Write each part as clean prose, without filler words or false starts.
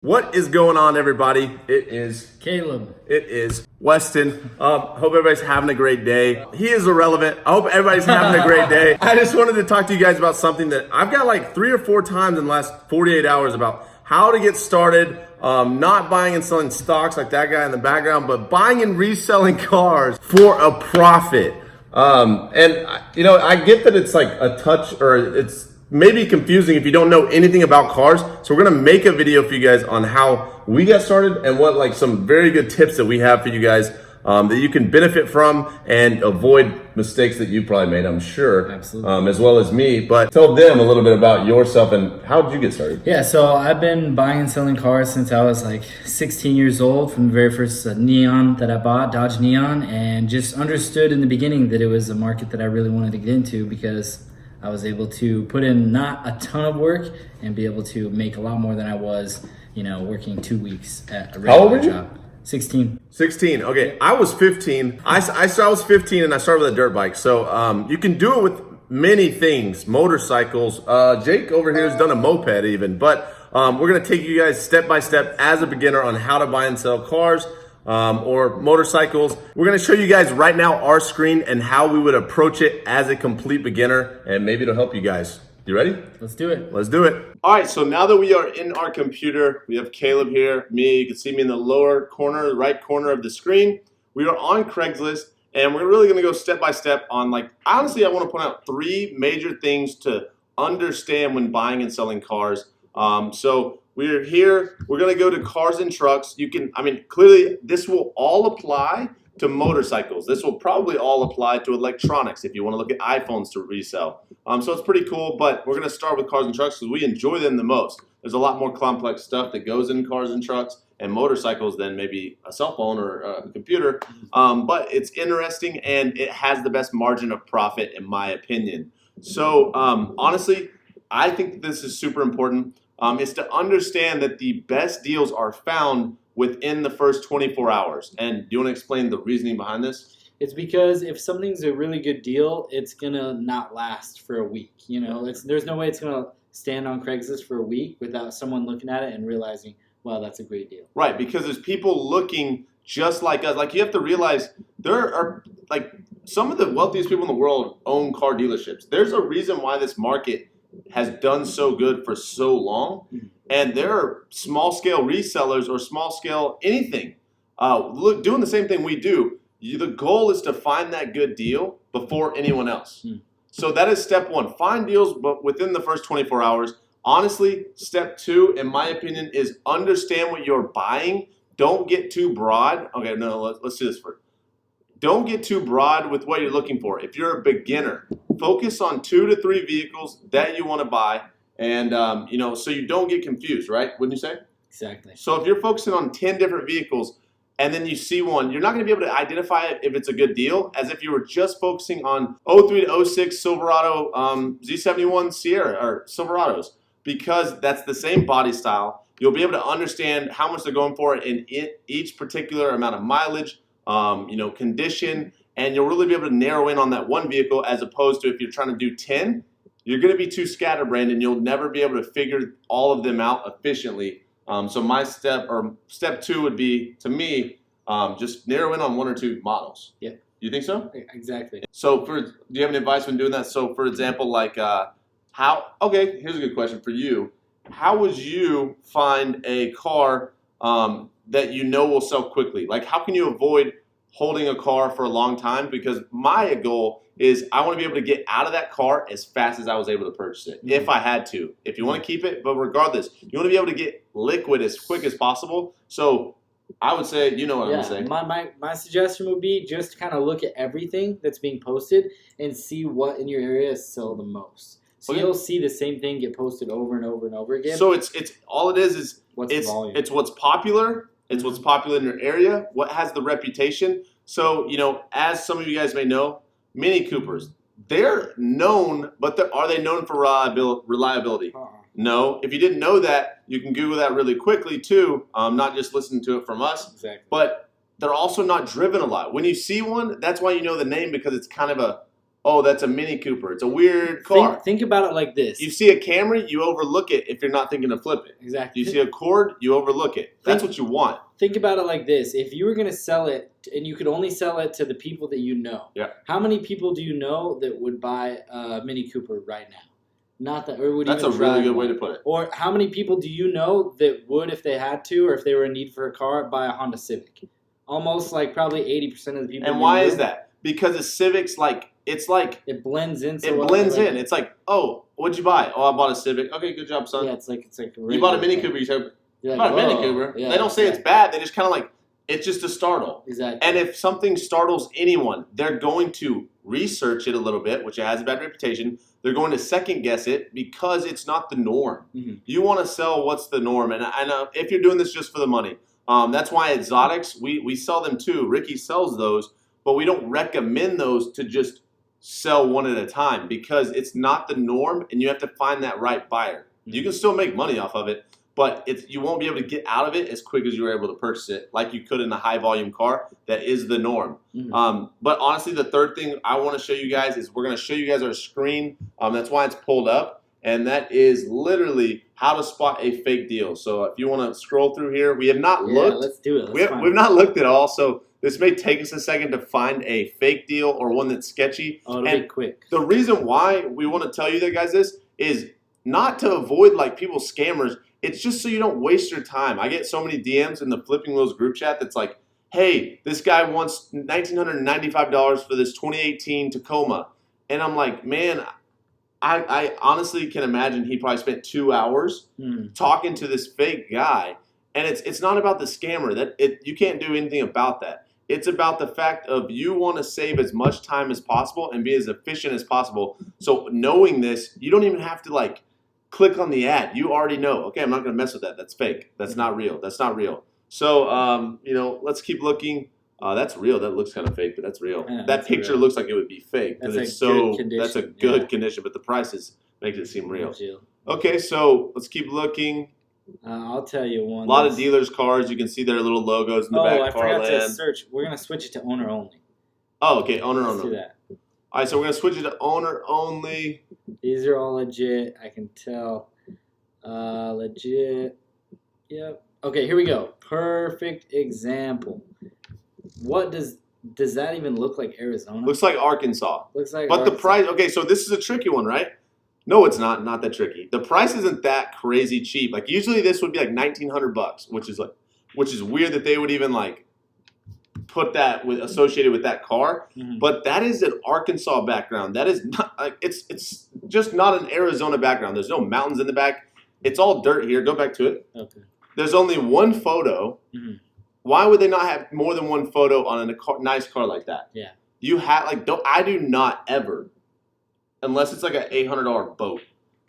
What is going on, everybody? It is Caleb. It is Weston. Hope everybody's having a great day. He is irrelevant. I hope everybody's having a great day. I just wanted to talk to you guys about something that I've got like 3 or 4 times in the last 48 hours about how to get started. Not buying and selling stocks like that guy in the background, but buying and reselling cars for a profit. I get that it's like a touch, or it's maybe confusing if you don't know anything about cars. So we're gonna make a video for you guys on how we got started and what like some very good tips that we have for you guys that you can benefit from and avoid mistakes that you probably made, I'm sure. Absolutely. As well as me. But tell them a little bit about yourself and how did you get started? Yeah, so I've been buying and selling cars since I was like 16 years old, from the very first Neon that I bought, Dodge Neon, and just understood in the beginning that it was a market that I really wanted to get into because I was able to put in not a ton of work and be able to make a lot more than I was, working 2 weeks at a How old were regular you? job. 16. 16. Okay, I was 15. I was 15 and I started with a dirt bike. So you can do it with many things, motorcycles. Jake over here has done a moped even. But we're going to take you guys step by step as a beginner on how to buy and sell cars or motorcycles. We're going to show you guys right now our screen and how we would approach it as a complete beginner. And maybe it'll help you guys. You ready? Let's do it. Let's do it. All right, so now that we are in our computer, we have Caleb here, me. You can see me in the lower corner, right corner of the screen. We are on Craigslist, and we're really gonna go step by step on honestly, I wanna point out 3 major things to understand when buying and selling cars. So we're here, we're gonna go to cars and trucks. Clearly this will all apply to motorcycles. This will probably all apply to electronics if you want to look at iPhones to resell. So it's pretty cool, but we're going to start with cars and trucks because we enjoy them the most. There's a lot more complex stuff that goes in cars and trucks and motorcycles than maybe a cell phone or a computer. But it's interesting and it has the best margin of profit in my opinion. So honestly, I think this is super important. Is to understand that the best deals are found within the first 24 hours. And do you want to explain the reasoning behind this? It's because if something's a really good deal, it's gonna not last for a week. There's no way it's gonna stand on Craigslist for a week without someone looking at it and realizing, wow, that's a great deal. Right, because there's people looking just like us. Like, you have to realize there are some of the wealthiest people in the world own car dealerships. There's a reason why this market has done so good for so long. And there are small scale resellers or small scale anything doing the same thing we do. The goal is to find that good deal before anyone else. So that is step 1. Find deals but within the first 24 hours. Honestly, step 2, in my opinion, is understand what you're buying. Don't get too broad. Okay, no, let's do this first. Don't get too broad with what you're looking for. If you're a beginner, focus on 2 to 3 vehicles that you want to buy. And, so you don't get confused, right? Wouldn't you say? Exactly. So if you're focusing on 10 different vehicles and then you see one, you're not going to be able to identify it if it's a good deal as if you were just focusing on 03 to 06 Silverado Z71 Sierra or Silverados, because that's the same body style. You'll be able to understand how much they're going for in each particular amount of mileage, condition, and you'll really be able to narrow in on that one vehicle as opposed to if you're trying to do 10. You're going to be too scatterbrained and you'll never be able to figure all of them out efficiently. So my step 2 would be, to me, just narrow in on 1 or 2 models. Yeah. You think so? Exactly. So do you have any advice when doing that? So for example, here's a good question for you. How would you find a car that will sell quickly? Like, how can you avoid holding a car for a long time? Because my goal is I want to be able to get out of that car as fast as I was able to purchase it, if I had to. If you want to keep it, but regardless, you want to be able to get liquid as quick as possible. So I would say, what I'm going to say. My suggestion would be just kind of look at everything that's being posted and see what in your area sell the most. So you'll see the same thing get posted over and over and over again. So it's all it is what's the volume? It's what's popular. It's what's popular in your area. What has the reputation. So, as some of you guys may know, Mini Coopers, they're known, but are they known for reliability? No. If you didn't know that, you can Google that really quickly too, not just listen to it from us. Exactly. But they're also not driven a lot. When you see one, that's why you know the name, because it's kind of oh, that's a Mini Cooper. It's a weird car. Think about it like this. You see a Camry, you overlook it if you're not thinking to flip it. Exactly. You see a Cord, you overlook it. That's what you want. Think about it like this. If you were going to sell it and you could only sell it to the people that you know, yeah. How many people do you know that would buy a Mini Cooper right now? Not that, or would That's even a really good one. way to put it. Or how many people do you know that would, if they had to, or if they were in need for a car, buy a Honda Civic? Almost like probably 80% of the people. And why is that? Because a Civic's like, it's like it blends in. So it blends in. It's like, oh, what'd you buy? Oh, I bought a Civic. Okay, good job, son. Yeah, it's like you bought a Mini Cooper. You said you bought a Mini Cooper. Yeah, they don't say it's bad. They just kind of like, it's just a startle. Exactly. And if something startles anyone, they're going to research it a little bit, which it has a bad reputation. They're going to second guess it because it's not the norm. Mm-hmm. You want to sell what's the norm. And I know if you're doing this just for the money, that's why exotics, we sell them too. Ricky sells those, but we don't recommend those to just sell one at a time because it's not the norm and you have to find that right buyer. Mm-hmm. You can still make money off of it, but you won't be able to get out of it as quick as you were able to purchase it like you could in a high volume car. That is the norm. Mm-hmm. But honestly, the third thing I want to show you guys is we're going to show you guys our screen. That's why it's pulled up. And that is literally how to spot a fake deal. So if you want to scroll through here, we have not looked. Let's do it. We've not looked at all. So this may take us a second to find a fake deal or one that's sketchy. Oh, it'll be quick. The reason why we want to tell you that, guys, this is not to avoid like people scammers. It's just so you don't waste your time. I get so many DMs in the Flipping Wheels group chat that's like, hey, this guy wants $1,995 for this 2018 Tacoma. And I'm like, man, I honestly can imagine he probably spent 2 hours talking to this fake guy. And it's not about the scammer. You can't do anything about that. It's about the fact of you want to save as much time as possible and be as efficient as possible. So knowing this, you don't even have to like click on the ad. You already know, okay, I'm not going to mess with that. That's fake. That's not real. That's not real. So, let's keep looking. That's real. That looks kind of fake, but that's real. Yeah, that picture looks like it would be fake because it's so. That's a good condition, but the prices makes it seem real. Okay, so let's keep looking. I'll tell you one. A lot of dealers' cars. You can see their little logos in the back. Oh, I forgot to search. We're gonna switch it to owner only. Oh, okay, owner only. Let's do that. All right, so we're gonna switch it to owner only. These are all legit. I can tell. Legit. Yep. Okay, here we go. Perfect example. What does that even look like? Arizona? Looks like Arkansas. Looks like. But Arkansas. The price. Okay, so this is a tricky one, right? No, it's not. Not that tricky. The price isn't that crazy cheap. Like usually this would be like $1,900, which is weird that they would even like put that associated with that car. Mm-hmm. But that is an Arkansas background. That is not like it's just not an Arizona background. There's no mountains in the back. It's all dirt here. Go back to it. Okay. There's only one photo. Mm-hmm. Why would they not have more than one photo on a nice car like that? Yeah. You have I do not ever, unless it's like an $800 boat,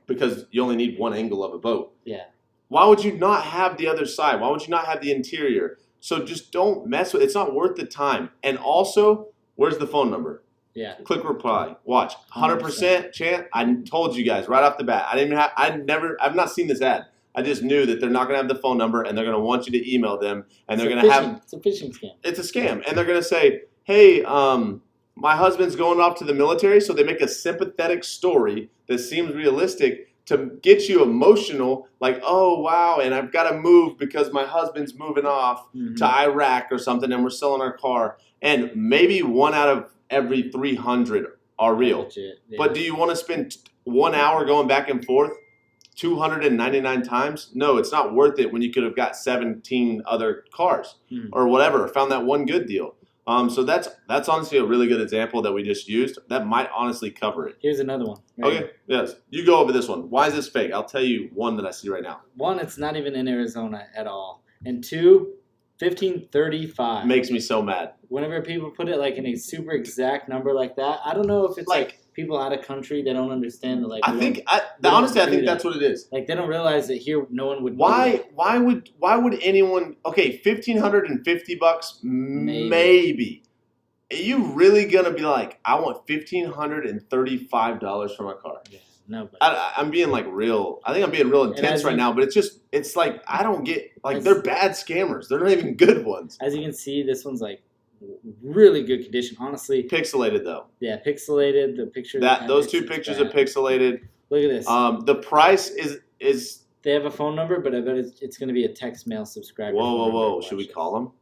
because you only need one angle of a boat. Yeah. Why would you not have the other side? Why would you not have the interior? So just don't mess with it. It's not worth the time. And also, where's the phone number? Yeah. Click reply. Watch. 100% chance. I told you guys right off the bat. I've not seen this ad. I just knew that they're not going to have the phone number and they're going to want you to email them and they're going to have. It's a phishing scam. It's a scam. And they're going to say, hey, my husband's going off to the military. So they make a sympathetic story that seems realistic to get you emotional, like, oh, wow, and I've got to move because my husband's moving off to Iraq or something, and we're selling our car. And maybe 1 out of every 300 are real. Legit, yeah. But do you want to spend 1 hour going back and forth 299 times? No, it's not worth it when you could have got 17 other cars or whatever, found that one good deal. So that's honestly a really good example that we just used. That might honestly cover it. Here's another one. Right? Okay, yes. You go over this one. Why is this fake? I'll tell you one that I see right now. One, it's not even in Arizona at all. And two, 1535. Makes me so mad. Whenever people put it like in a super exact number like that, I don't know if it's like people out of country that don't understand the honestly, I think that's what it is. Like they don't realize that here no one would. Why would anyone? Okay, $1,550, maybe. Are you really gonna be like, I want $1,535 for my car? Yeah, nobody. I'm being like real. I think I'm being real intense right now, but it's like I don't get like they're bad scammers. They're not even good ones. As you can see, this one's like really good condition. Honestly, Pixelated though. yeah, pixelated. The picture Those two pictures are pixelated. Look at this. The price is. They have a phone number, but I bet it's going to be a text mail subscriber. Whoa! Should we call them?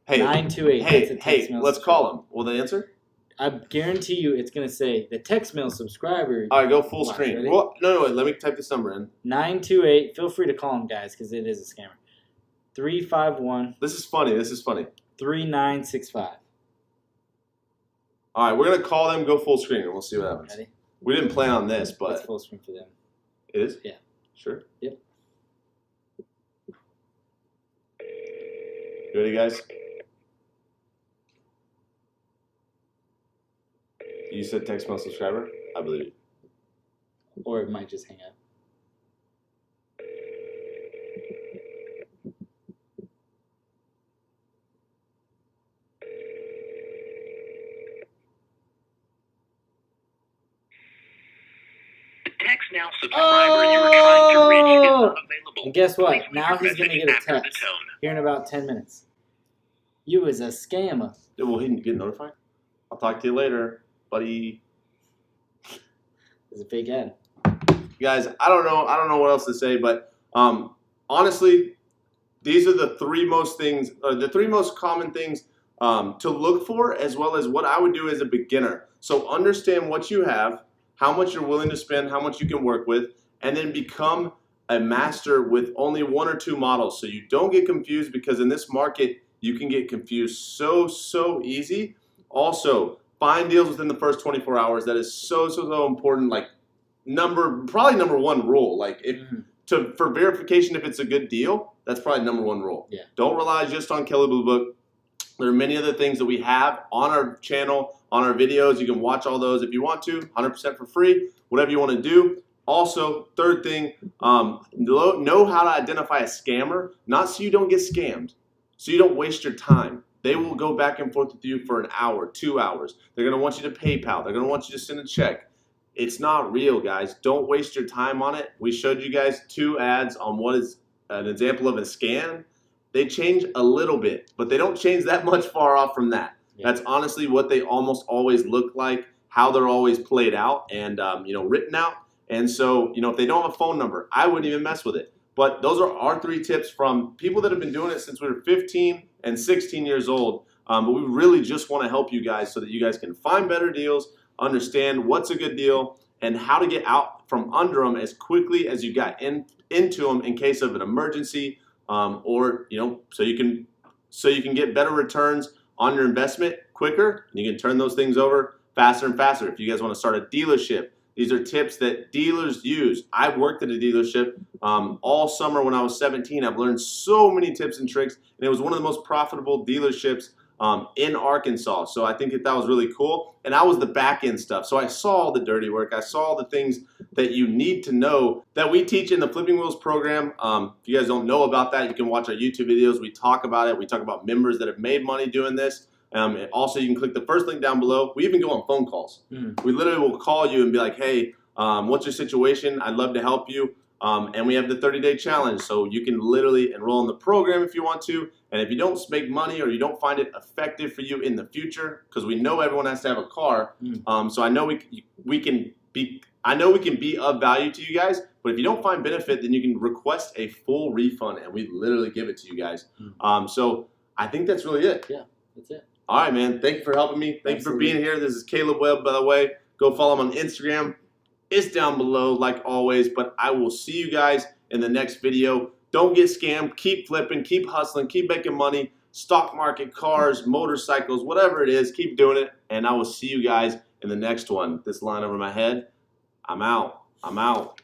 Hey, 928. Hey! Let's call them. Will they answer? I guarantee you, it's going to say the text mail subscriber. All right, go full screen. Ready? Well, no, wait. Let me type this number in. 928. Feel free to call them, guys, because it is a scammer. 351. This is funny. 3965. All right, we're gonna call them. Go full screen, and we'll see what happens. Ready? We didn't plan on this, It's but full screen for them. it is. Yeah. Sure. Yep. You ready, guys? You said text mail subscriber? I believe you. Or it might just hang up. Text now subscriber you were trying to reach is not available. And guess what? Please leave Now your he's going to message get a after the text tone. here in about 10 minutes. You was a scammer. Yeah, will he get notified? I'll talk to you later, buddy. It's a big ad. Guys, I don't know what else to say, but honestly, these are the three most common things to look for, as well as what I would do as a beginner. So understand what you have, how much you're willing to spend, how much you can work with, and then become a master with only one or two models. So you don't get confused, because in this market, you can get confused so easy. Also, find deals within the first 24 hours. That is so important. Like probably number one rule. Like for verification, if it's a good deal, that's probably number one rule. Yeah. Don't rely just on Kelly Blue Book. There are many other things that we have on our channel, on our videos. You can watch all those if you want to, 100% for free, whatever you want to do. Also, third thing, know how to identify a scammer, not so you don't get scammed, so you don't waste your time. They will go back and forth with you for an hour, 2 hours. They're going to want you to PayPal. They're going to want you to send a check. It's not real, guys. Don't waste your time on it. We showed you guys 2 ads on what is an example of a scam. They change a little bit, but they don't change that much far off from that. Yeah. That's honestly what they almost always look like, how they're always played out and written out. And so, if they don't have a phone number, I wouldn't even mess with it. But those are our 3 tips from people that have been doing it since we were 15 and 16 years old. But we really just want to help you guys so that you guys can find better deals, understand what's a good deal, and how to get out from under them as quickly as you got into them in case of an emergency, or so you can get better returns on your investment quicker, and you can turn those things over faster and faster. If you guys want to start a dealership, these are tips that dealers use. I've worked at a dealership all summer when I was 17. I've learned so many tips and tricks, and it was one of the most profitable dealerships in Arkansas. So I think that was really cool. And I was the back end stuff. So I saw all the dirty work. I saw the things that you need to know that we teach in the Flipping Wheels program. If you guys don't know about that, you can watch our YouTube videos. We talk about it. We talk about members that have made money doing this. Also, you can click the first link down below. We even go on phone calls. We literally will call you and be like, hey, what's your situation? I'd love to help you. And we have the 30-day challenge. So you can literally enroll in the program if you want to. And if you don't make money or you don't find it effective for you in the future, because we know everyone has to have a car. So I know we can be of value to you guys. But if you don't find benefit, then you can request a full refund and we literally give it to you guys. So I think that's really it. Yeah, that's it. All right, man. Thank you for helping me. Thank you for being here. This is Caleb Webb, by the way. Go follow him on Instagram. It's down below, like always. But I will see you guys in the next video. Don't get scammed. Keep flipping. Keep hustling. Keep making money. Stock market, cars, motorcycles, whatever it is. Keep doing it. And I will see you guys in the next one. This line over my head. I'm out.